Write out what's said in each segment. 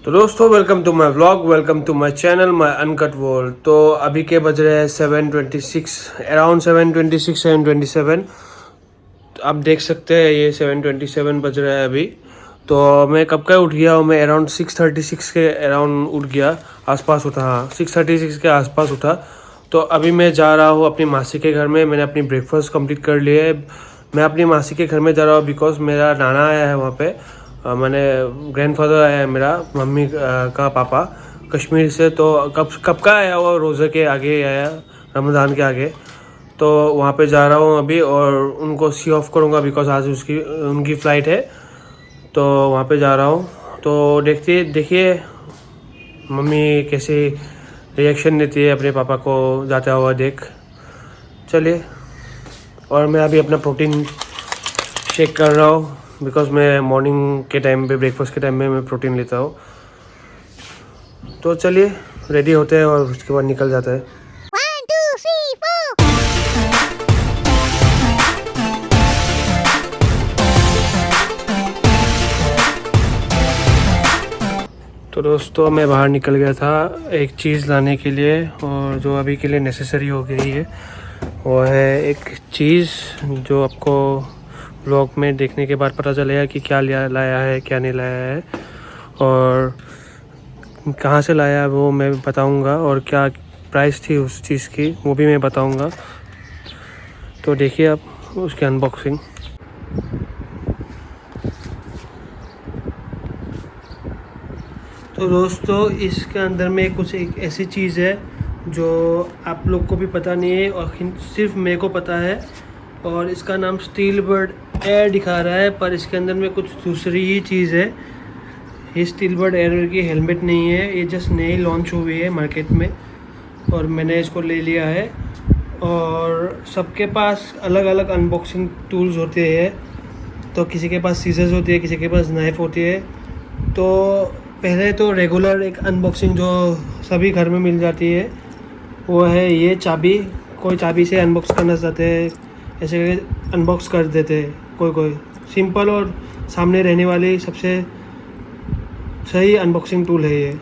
तो दोस्तों welcome to my vlog, welcome to my channel my uncut world. तो अभी के बज रहे हैं 7:26, अराउंड 7:26 7:27। आप देख सकते हैं ये 7:27 बज रहा है अभी। तो मैं कब का उठ गया हूँ, मैं अराउंड 6:36 के अराउंड उठ गया, आसपास उठा। हाँ, 6:36 के आसपास उठा। तो अभी मैं जा रहा हूँ अपनी मासी के घर में। मैंने अपनी ब्रेकफास्ट कंप्लीट कर लिया है। मैं अपनी मासी के घर में जा रहा हूँ बिकॉज मेरा नाना आया है वहाँ पे। मैंने ग्रैंडफादर आया है मेरा, मम्मी का पापा कश्मीर से। तो कब का आया, वो रोज़े के आगे आया, रमज़ान के आगे। तो वहाँ पे जा रहा हूँ अभी और उनको सी ऑफ करूँगा बिकॉज आज उनकी फ़्लाइट है। तो वहाँ पे जा रहा हूँ। तो देखिए मम्मी कैसे रिएक्शन देती है अपने पापा को जाता हुआ देख। चलिए। और मैं अभी अपना प्रोटीन शेक कर रहा हूँ बिकॉज मैं मॉर्निंग के टाइम पे, ब्रेकफास्ट के टाइम में मैं प्रोटीन लेता हूँ। तो चलिए रेडी होते हैं और उसके बाद निकल जाता है। 1, 2, 3, 4. तो दोस्तों मैं बाहर निकल गया था एक चीज़ लाने के लिए, और जो अभी के लिए नेसेसरी हो गई है वो है एक चीज़ जो आपको व्लॉग में देखने के बाद पता चलेगा कि क्या लाया है, क्या नहीं लाया है, और कहाँ से लाया है वो मैं बताऊंगा, और क्या प्राइस थी उस चीज़ की वो भी मैं बताऊंगा। तो देखिए आप उसकी अनबॉक्सिंग। तो दोस्तों इसके अंदर में कुछ एक ऐसी चीज़ है जो आप लोग को भी पता नहीं है और सिर्फ मेरे को पता है। और इसका नाम स्टील बर्ड एयर दिखा रहा है, पर इसके अंदर में कुछ दूसरी ही चीज़ है। ये स्टील बर्ड एयर की हेलमेट नहीं है, ये जस्ट नई लॉन्च हुई है मार्केट में और मैंने इसको ले लिया है। और सबके पास अलग अलग अनबॉक्सिंग टूल्स होते हैं। तो किसी के पास सीजर्स होती है, किसी के पास नाइफ़ होती है। तो पहले तो रेगुलर एक अनबॉक्सिंग जो सभी घर में मिल जाती है वो है ये चाबी। कोई चाबी से अनबॉक्स करना चाहते हैं, ऐसे करके अनबॉक्स कर देते हैं। कोई सिंपल और सामने रहने वाली सबसे सही अनबॉक्सिंग टूल है ये।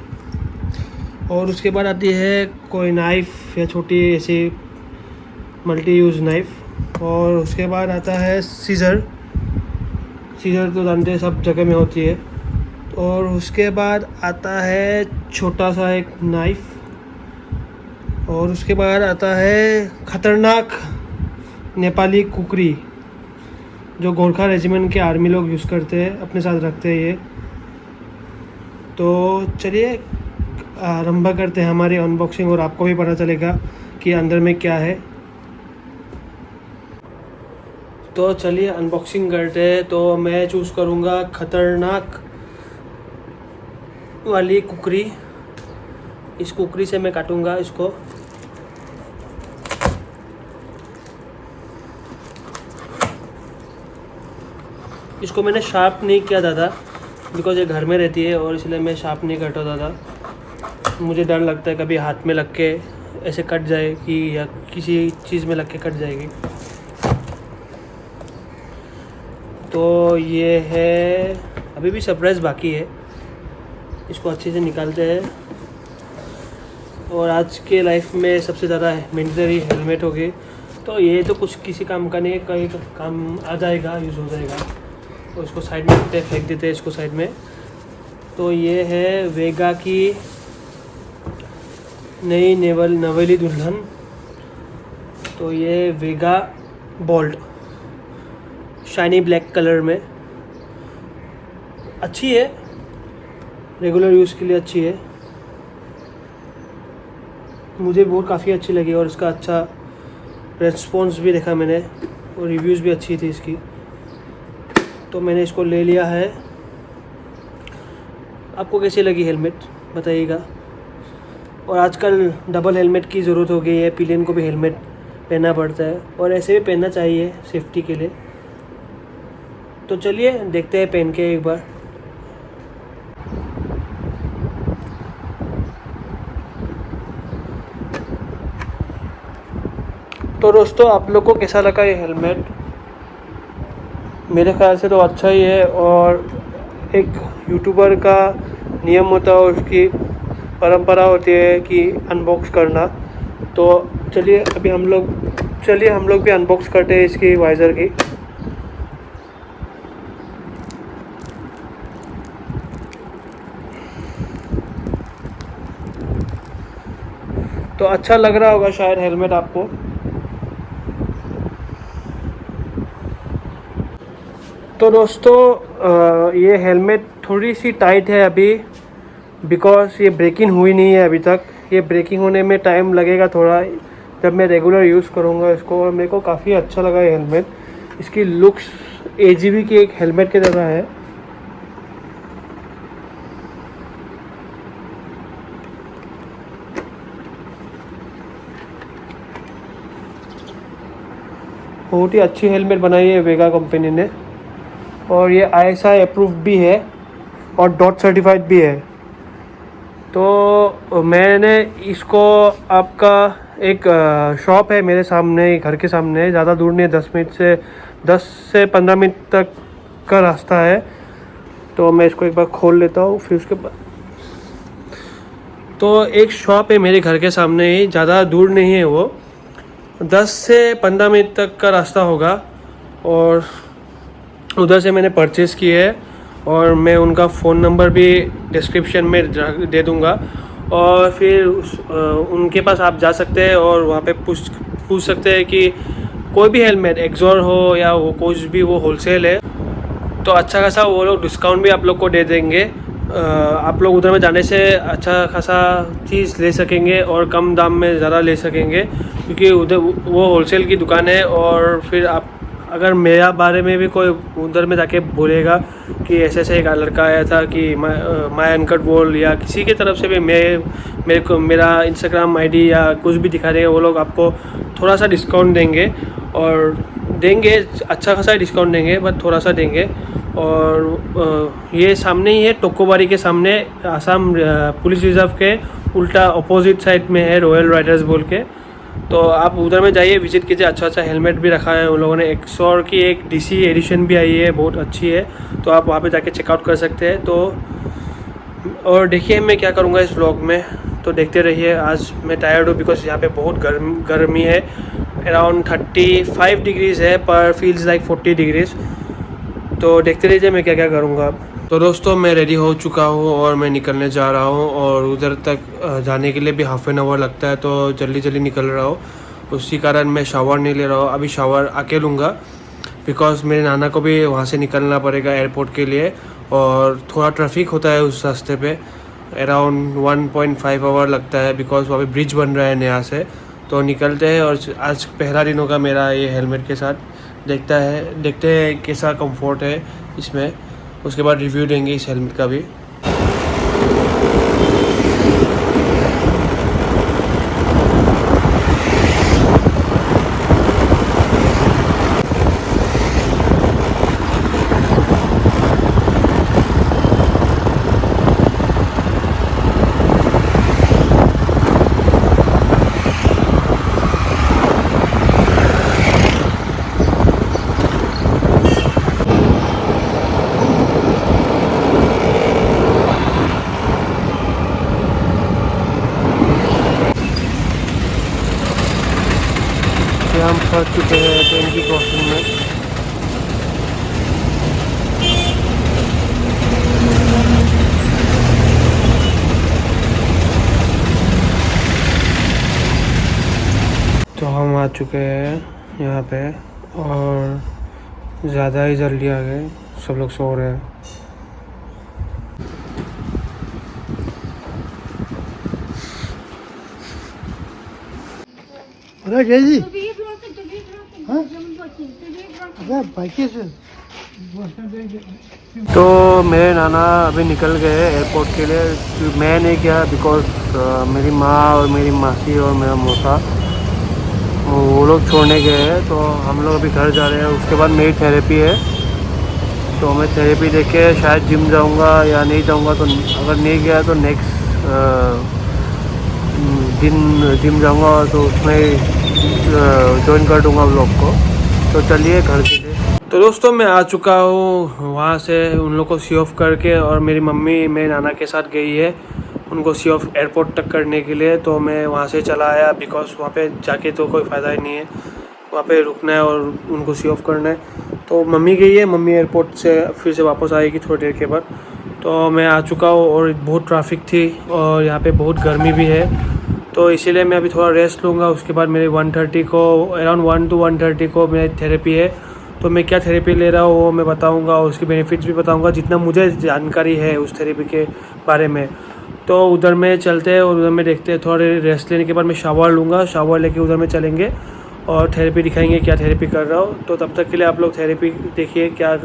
और उसके बाद आती है कोई नाइफ़ या छोटी ऐसी मल्टी यूज़ नाइफ़। और उसके बाद आता है सीज़र तो जानते हैं सब जगह में होती है। और उसके बाद आता है छोटा सा एक नाइफ़। और उसके बाद आता है ख़तरनाक नेपाली कुकरी जो गोरखा रेजिमेंट के आर्मी लोग यूज़ करते हैं, अपने साथ रखते हैं ये। तो चलिए आरंभ करते हैं हमारी अनबॉक्सिंग और आपको भी पता चलेगा कि अंदर में क्या है। तो चलिए अनबॉक्सिंग करते हैं। तो मैं चूज़ करूँगा ख़तरनाक वाली कुकरी। इस कुकरी से मैं काटूँगा इसको। इसको मैंने शार्प नहीं किया था बिकॉज ये घर में रहती है और इसलिए मैं शार्प नहीं करता था। मुझे डर लगता है कभी हाथ में लग के ऐसे कट जाएगी या किसी चीज़ में लग के कट जाएगी। तो ये है, अभी भी सरप्राइज़ बाकी है। इसको अच्छे से निकालते हैं। और आज के लाइफ में सबसे ज़्यादा मैंडेटरी हेलमेट होगी। तो ये तो कुछ किसी काम का नहीं है, कहीं काम आ जाएगा, यूज़ हो जाएगा। तो इसको साइड में रखते हैं, फेंक देते हैं इसको साइड में। तो ये है वेगा की नई नवेली दुल्हन। तो ये वेगा बोल्ट शाइनी ब्लैक कलर में अच्छी है, रेगुलर यूज़ के लिए अच्छी है। मुझे बहुत काफ़ी अच्छी लगी और इसका अच्छा रेस्पॉन्स भी देखा मैंने और रिव्यूज़ भी अच्छी थी इसकी। तो मैंने इसको ले लिया है। आपको कैसी लगी हेलमेट बताइएगा। और आजकल डबल हेलमेट की ज़रूरत हो गई है, पिलियन को भी हेलमेट पहनना पड़ता है और ऐसे भी पहनना चाहिए सेफ्टी के लिए। तो चलिए देखते हैं पहन के एक बार। तो दोस्तों आप लोग को कैसा लगा ये हेलमेट? मेरे ख्याल से तो अच्छा ही है। और एक यूट्यूबर का नियम होता है, उसकी परंपरा होती है कि अनबॉक्स करना। तो चलिए हम लोग भी अनबॉक्स करते हैं इसकी वाइज़र की। तो अच्छा लग रहा होगा शायद हेलमेट आपको। तो दोस्तों ये हेलमेट थोड़ी सी टाइट है अभी, बिकॉज़ ये ब्रेकिंग हुई नहीं है अभी तक। ये ब्रेकिंग होने में टाइम लगेगा थोड़ा, जब मैं रेगुलर यूज़ करूँगा इसको। और मेरे को काफ़ी अच्छा लगा ये हेलमेट। इसकी लुक्स AGV की एक हेलमेट की तरह है। बहुत ही अच्छी हेलमेट बनाई है वेगा कंपनी ने, और ये ISI अप्रूव भी है और डॉट सर्टिफाइड भी है। तो मैंने इसको, आपका एक शॉप है मेरे सामने, घर के सामने, ज़्यादा दूर नहीं है, 10 से 15 मिनट तक का रास्ता है। तो मैं इसको एक बार खोल लेता हूँ, फिर उसके बाद। तो एक शॉप है मेरे घर के सामने ही, ज़्यादा दूर नहीं है वो, 10 से 15 मिनट तक का रास्ता होगा। और उधर से मैंने परचेज़ की है, और मैं उनका फ़ोन नंबर भी डिस्क्रिप्शन में दे दूँगा। और फिर उनके पास आप जा सकते हैं और वहाँ पे पूछ सकते हैं कि कोई भी हेलमेट, एक्सोर हो या वो कुछ भी, वो होलसेल है तो अच्छा खासा वो लोग डिस्काउंट भी आप लोग को दे देंगे। आप लोग उधर में जाने से अच्छा खासा चीज़ ले सकेंगे और कम दाम में ज़्यादा ले सकेंगे, क्योंकि उधर वो होलसेल की दुकान है। और फिर आप, अगर मेरा बारे में भी कोई उधर में जाके बोलेगा कि ऐसे ऐसे एक लड़का आया था कि माय अनकट वर्ल्ड, या किसी की तरफ से भी मेरे को मेरा इंस्टाग्राम ID या कुछ भी दिखा देगा, वो लोग आपको थोड़ा सा डिस्काउंट देंगे। और देंगे, अच्छा खासा डिस्काउंट देंगे, बट थोड़ा सा देंगे। और ये सामने ही है, टोकोबारी के सामने, आसाम पुलिस रिजर्व के उल्टा अपोजिट साइड में है, रॉयल राइडर्स बोल के। तो आप उधर में जाइए, विजिट कीजिए। अच्छा अच्छा हेलमेट भी रखा है उन लोगों ने। एक्सोर की एक DC एडिशन भी आई है, बहुत अच्छी है, तो आप वहाँ पे जाके चेकआउट कर सकते हैं। तो और देखिए मैं क्या करूँगा इस व्लॉग में, तो देखते रहिए। आज मैं टायर्ड हूँ, बिकॉज यहाँ पे बहुत गर्मी है। अराउंड 35 डिग्रीज़ है, पर फील्स लाइक 40 डिग्रीज़। तो देखते रहिए मैं क्या क्या करूँगा अब। तो दोस्तों मैं रेडी हो चुका हूँ और मैं निकलने जा रहा हूँ, और उधर तक जाने के लिए भी हाफ एन आवर लगता है, तो जल्दी जल्दी निकल रहा हूँ। उसी कारण मैं शावर नहीं ले रहा हूँ, अभी शावर आके लूँगा, बिकॉज़ मेरे नाना को भी वहाँ से निकलना पड़ेगा एयरपोर्ट के लिए, और थोड़ा ट्रैफिक होता है उस रास्ते पे। अराउंड 1.5 आवर लगता है, बिकॉज़ वहाँ पे ब्रिज बन रहा है नया से। तो निकलते हैं, और आज पहला दिन होगा मेरा ये हेलमेट के साथ। देखते हैं कैसा कंफर्ट है इसमें, उसके बाद रिव्यू देंगे इस हेलमेट का भी। हम फंस चुके हैं ट्रेन की क्रॉसिंग में। तो हम आ चुके हैं यहाँ पे, और ज़्यादा ही जल्दी आ गए, सब लोग सो रहे हैं। अरे जय हाँ अरे बाइक से तो मेरे नाना अभी निकल गए एयरपोर्ट के लिए। मैं नहीं गया, बिकॉज मेरी माँ और मेरी मासी और मेरा मौसा वो लोग छोड़ने गए हैं। तो हम लोग अभी घर जा रहे हैं। उसके बाद मेरी थेरेपी है, तो मैं थेरेपी देके शायद जिम जाऊंगा या नहीं जाऊंगा। तो अगर नहीं गया तो नेक्स्ट दिन जिम जाऊंगा, तो उसमें ज्वाइन कर दूंगा व्लॉग को। तो चलिए घर के लिए। तो दोस्तों मैं आ चुका हूँ वहाँ से, उन लोग को सी ऑफ करके, और मेरी मम्मी मेरे नाना के साथ गई है उनको सी ऑफ एयरपोर्ट तक करने के लिए। तो मैं वहाँ से चला आया, बिकॉज वहाँ पे जाके तो कोई फ़ायदा ही नहीं है, वहाँ पे रुकना है और उनको सी ऑफ करना है। तो मम्मी गई है, मम्मी एयरपोर्ट से फिर से वापस आएगी थोड़ी देर के बाद। तो मैं आ चुका हूँ और बहुत ट्रैफिक थी और यहाँ पे बहुत गर्मी भी है, तो इसीलिए मैं अभी थोड़ा रेस्ट लूँगा। उसके बाद मेरे 1:30 को, अराउंड 1 to 1:30 को मेरी थेरेपी है। तो मैं क्या थेरेपी ले रहा हूँ वो मैं बताऊँगा और उसके बेनिफिट्स भी बताऊँगा, जितना मुझे जानकारी है उस थेरेपी के बारे में। तो उधर में चलते हैं और उधर में देखते हैं। थोड़ी रेस्ट लेने के बाद मैं शावर लूँगा, शावर लेके उधर में चलेंगे और थेरेपी दिखाएंगे क्या थेरेपी कर रहा हूँ। तो तब तक के लिए आप लोग थेरेपी देखिए क्या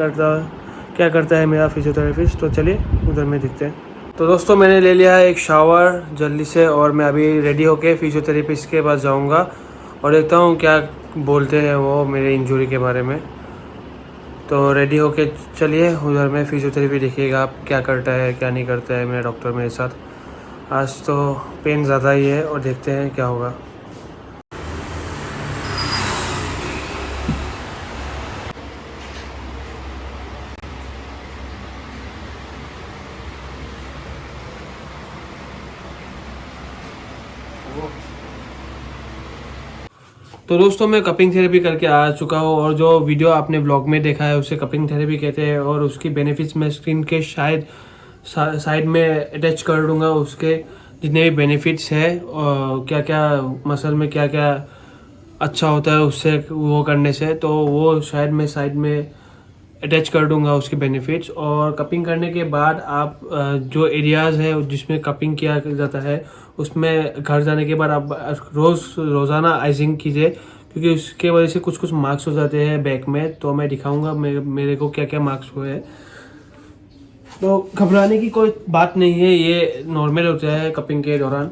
करता है मेरा फिजियोथेरेपिस्ट। तो चलिए उधर में देखते हैं। तो दोस्तों मैंने ले लिया है एक शावर जल्दी से, और मैं अभी रेडी होके फिजियोथेरेपिस्ट के पास जाऊंगा और देखता हूँ क्या बोलते हैं वो मेरे इंजरी के बारे में। तो रेडी होके चलिए उधर में फिजियोथेरेपी देखिएगा आप क्या करता है क्या नहीं करता है मेरा डॉक्टर मेरे साथ। आज तो पेन ज़्यादा ही है और देखते हैं क्या होगा। तो दोस्तों मैं कपिंग थेरेपी करके आ चुका हूँ, और जो वीडियो आपने व्लॉग में देखा है उसे कपिंग थेरेपी कहते हैं, और उसकी बेनिफिट्स मैं स्क्रीन के शायद साइड में अटैच कर दूँगा। उसके जितने भी बेनिफिट्स है और क्या क्या मसल में क्या क्या अच्छा होता है उससे वो करने से, तो वो शायद मैं साइड में अटैच कर दूंगा उसके बेनिफिट्स। और कपिंग करने के बाद आप जो एरियाज़ है जिसमें कपिंग किया जाता है उसमें घर जाने के बाद आप रोज़ाना आइसिंग कीजिए, क्योंकि उसके वजह से कुछ कुछ मार्क्स हो जाते हैं बैक में। तो मैं दिखाऊंगा मेरे को क्या क्या मार्क्स हुए हैं। तो घबराने की कोई बात नहीं है, ये नॉर्मल होता है कपिंग के दौरान।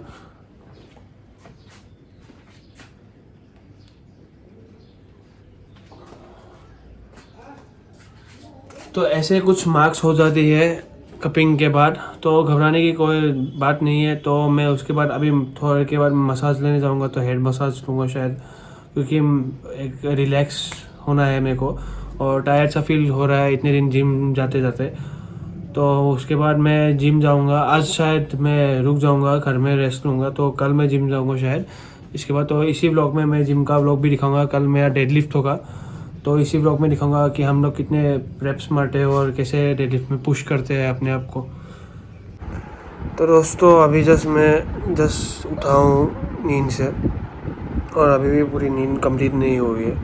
तो ऐसे कुछ मार्क्स हो जाती है कपिंग के बाद, तो घबराने की कोई बात नहीं है। तो मैं उसके बाद अभी थोड़े के बाद मसाज लेने जाऊंगा, तो हेड मसाज लूँगा शायद, क्योंकि एक रिलैक्स होना है मेरे को और टायर्ड सा फील हो रहा है इतने दिन जिम जाते जाते। तो उसके बाद मैं जिम जाऊंगा। आज शायद मैं रुक जाऊंगा, घर में रेस्ट लूँगा, तो कल मैं जिम जाऊंगा शायद इसके बाद। तो इसी व्लॉग में मैं जिम का व्लॉग भी दिखाऊंगा। कल मेरा डेडलिफ्ट होगा, तो इसी व्लॉग में दिखाऊंगा कि हम लोग कितने रेप्स मारते हैं और कैसे डेडलिफ्ट में पुश करते हैं अपने आप को। तो दोस्तों अभी मैं उठा हूँ नींद से, और अभी भी पूरी नींद कंप्लीट नहीं हुई है।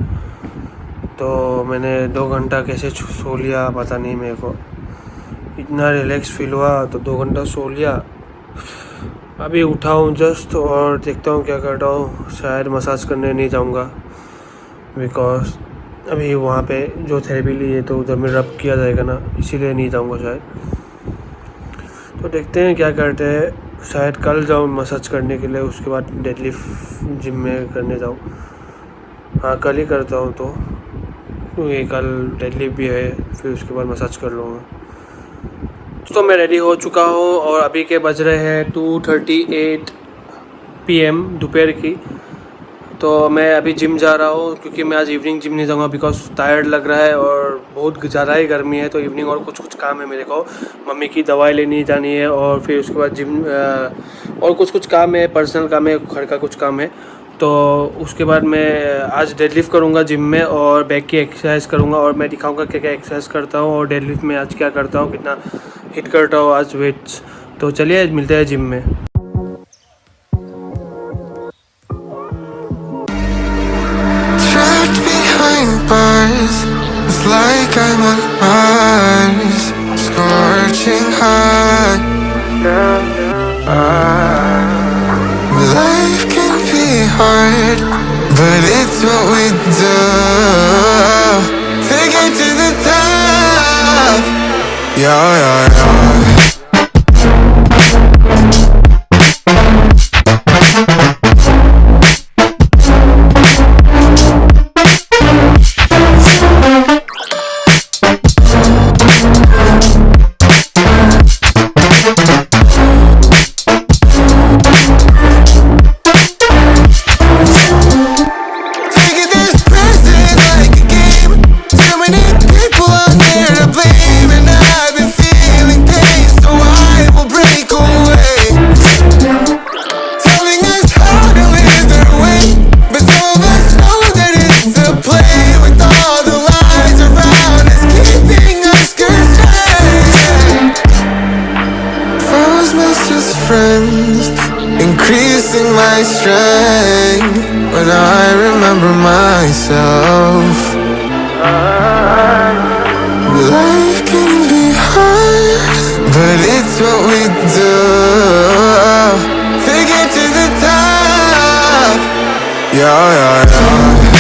तो मैंने 2 घंटा कैसे सो लिया पता नहीं मेरे को, इतना रिलैक्स फील हुआ तो 2 घंटा सो लिया। अभी उठा हूँ जस्ट और देखता हूँ क्या करता हूँ। शायद मसाज करने नहीं जाऊँगा, बिकॉज अभी वहाँ पे जो थेरेपी ली है तो उधर में रब किया जाएगा ना, इसीलिए नहीं जाऊँगा शायद। तो देखते हैं क्या करते हैं। शायद कल जाऊँ मसाज करने के लिए, उसके बाद डेडलिफ्ट जिम में करने जाऊँ। हाँ कल ही करता हूँ, तो क्योंकि कल डेडलिफ्ट भी है, फिर उसके बाद मसाज कर लूँगा। तो मैं रेडी हो चुका हूँ और अभी के बज रहे हैं 2:38 PM दोपहर की। तो मैं अभी जिम जा रहा हूँ, क्योंकि मैं आज इवनिंग जिम नहीं जाऊँगा बिकॉज टायर्ड लग रहा है और बहुत ज़्यादा ही गर्मी है। तो इवनिंग और कुछ काम है मेरे को, मम्मी की दवाई लेनी जानी है, और फिर उसके बाद जिम और कुछ काम है, पर्सनल काम है, घर का कुछ काम है। तो उसके बाद मैं आज डेडलिफ्ट करूँगा जिम में और बैक की एक्सरसाइज करूँगा, और मैं दिखाऊँगा क्या क्या एक्सरसाइज करता हूँ और डेडलिफ्ट में आज क्या करता हूँ, कितना हिट करता हूँ आज वेट्स। तो चलिए मिलते हैं जिम में। Bars, it's like I'm on Mars, scorching hot. Life can be hard, but it's what we do to get to the top. Yeah. Taking this present like a game, doing it close friends, increasing my strength when I remember myself. Life can be hard, but it's what we do to get to the top. Yeah, yeah, yeah.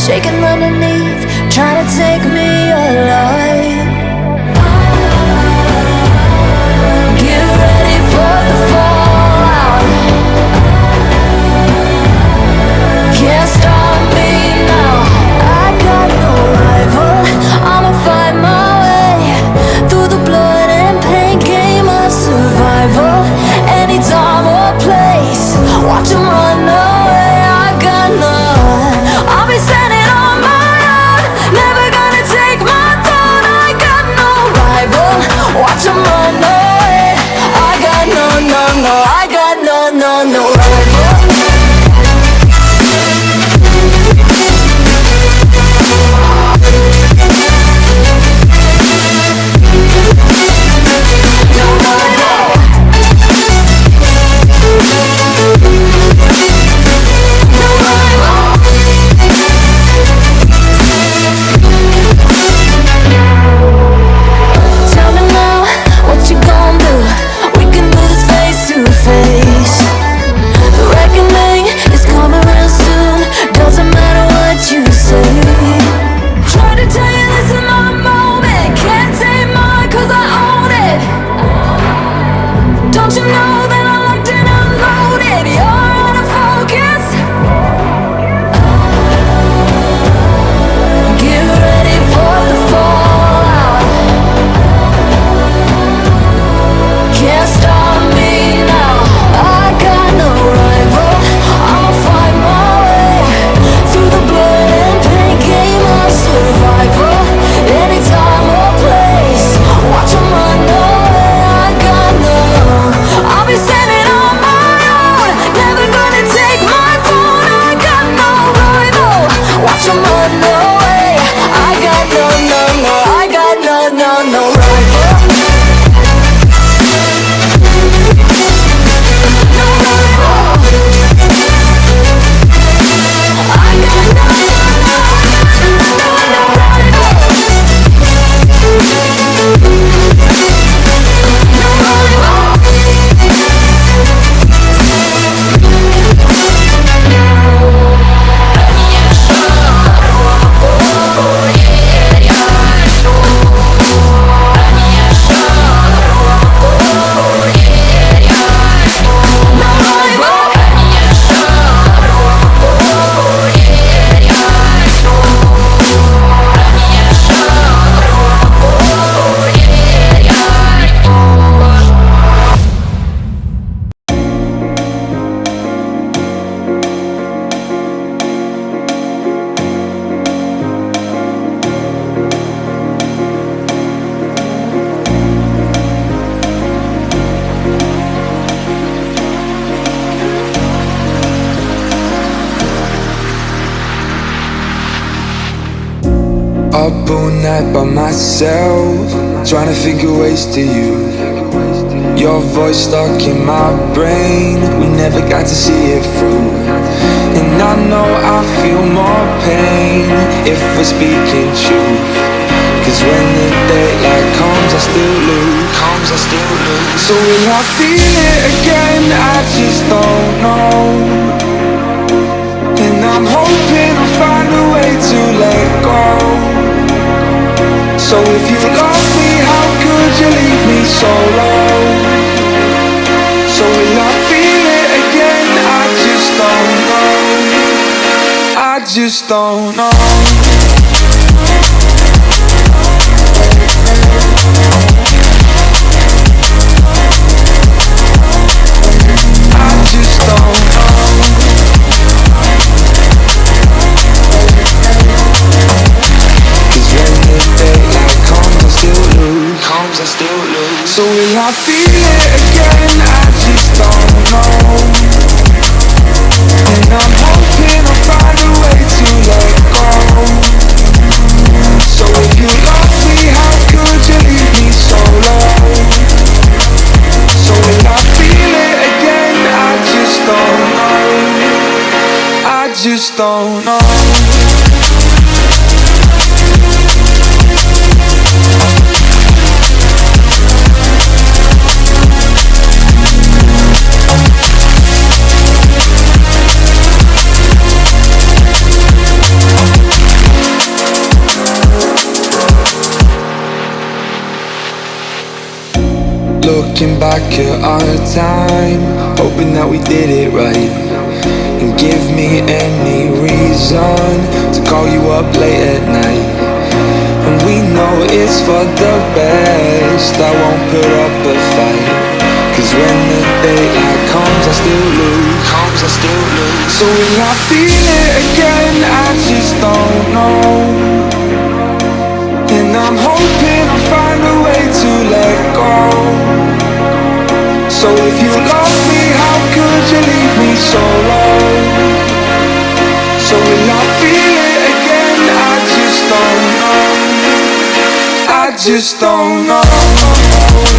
Shaking underneath, trying to take me alive. Get ready for the fallout. Can't stop me now. I got no rival. I'ma find my way through the blood and pain game of survival. Any time or place, watch 'em run away. I got none. I'll be standing on my own, never gonna take my throne. Up all night by myself, trying to figure ways to you. Your voice stuck in my brain, we never got to see it through. And I know I feel more pain if we're speaking truth. Cause when the daylight comes I still lose. So will I feel it again? I just don't know. And I'm hoping I'll find a way to let go. So if you love me, how could you leave me so low? So will I feel it again? I just don't know. I just don't know. So will I feel it again? I just don't know. And I'm hoping I'll find a way to let go. So if you love me, how could you leave me so low? So will I feel it again? I just don't know. I just don't know. Looking back at our time, hoping that we did it right. And give me any reason to call you up late at night. And we know it's for the best, I won't put up a fight. Cause when the daylight comes I still lose. So will I feel it again? I just don't know. And I'm hoping I'll find a way to let go. So if you love me, how could you leave me so low? So will I feel it again? I just don't know. I just don't know.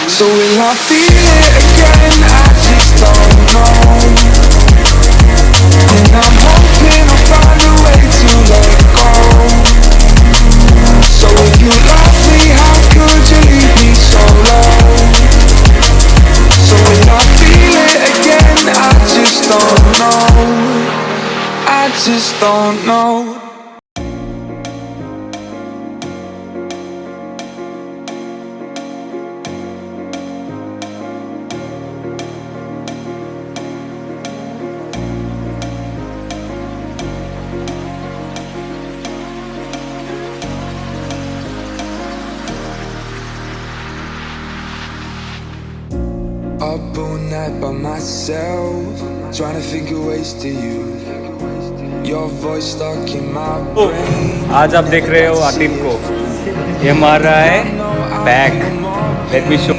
So will I feel it again? I just don't know. And I'm hoping I'll find a way to let go. So if you love me, how could you leave me so low? So will I feel it again? I just don't know. I just don't know. Up all night by myself, trying to figure ways to you. Your voice stuck in my brain. आज आप देख रहे हो आतिफ को, ये मार रहा है back. Let me show.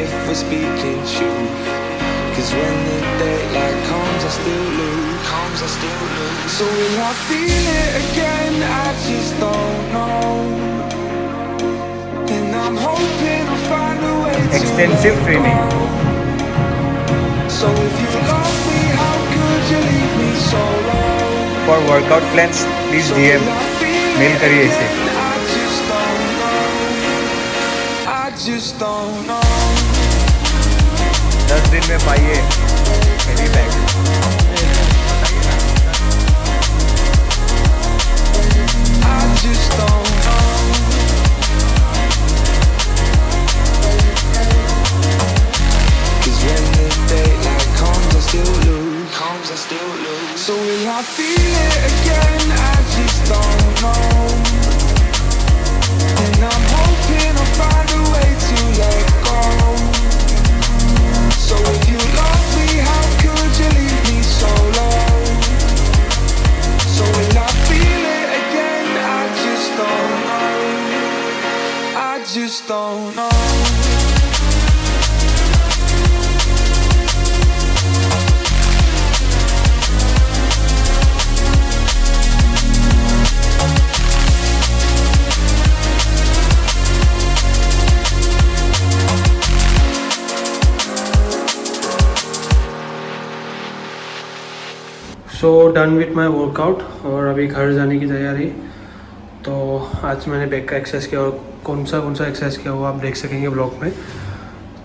If we're speaking truth, cause when the daylight comes I still lose. So will I feel it again? I just don't know. And I'm hoping I'll find a way to Extensive let training. go. So if you love me, how could you leave me so low? For workout plans, please So DM. will I feel mail it करिए इसे. again? I just don't know. I just don't know. 10 दिन में पाइए heavy bag. I just don't know. Cause when the daylight comes I still lose. So will I feel it again? I just don't know. And I'm hoping I'll find a way to let go. So if you love me, how could you leave me so low? So done with my workout और अभी घर जाने की तैयारी। तो आज मैंने back का एक्सरसाइज किया और कौन सा एक्सरसाइज किया वो आप देख सकेंगे ब्लॉग में।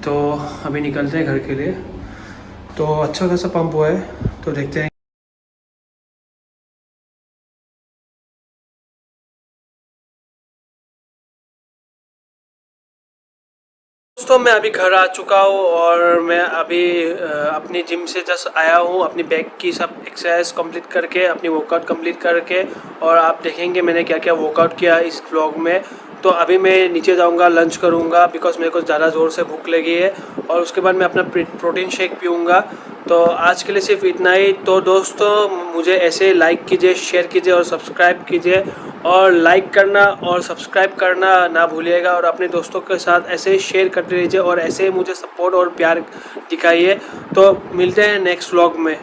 तो अभी निकलते हैं घर के लिए। तो अच्छा खासा पंप हुआ है, तो देखते हैं। दोस्तों मैं अभी घर आ चुका हूँ और मैं अभी अपनी जिम से जस्ट आया हूँ, अपनी बैक की सब एक्सरसाइज कंप्लीट करके, अपनी वर्कआउट कंप्लीट करके। और आप देखेंगे मैंने क्या क्या वर्कआउट किया इस व्लॉग में। तो अभी मैं नीचे जाऊँगा, लंच करूँगा बिकॉज मेरे को ज़्यादा ज़ोर से भूख लगी है। और उसके बाद मैं अपना प्रोटीन शेक पीऊँगा। तो आज के लिए सिर्फ इतना ही। तो दोस्तों मुझे ऐसे लाइक कीजिए, शेयर कीजिए और सब्सक्राइब कीजिए। और लाइक करना और सब्सक्राइब करना ना भूलिएगा और अपने दोस्तों के साथ ऐसे ही शेयर करते रहिए और ऐसे ही मुझे सपोर्ट और प्यार दिखाइए। तो मिलते हैं नेक्स्ट व्लॉग में।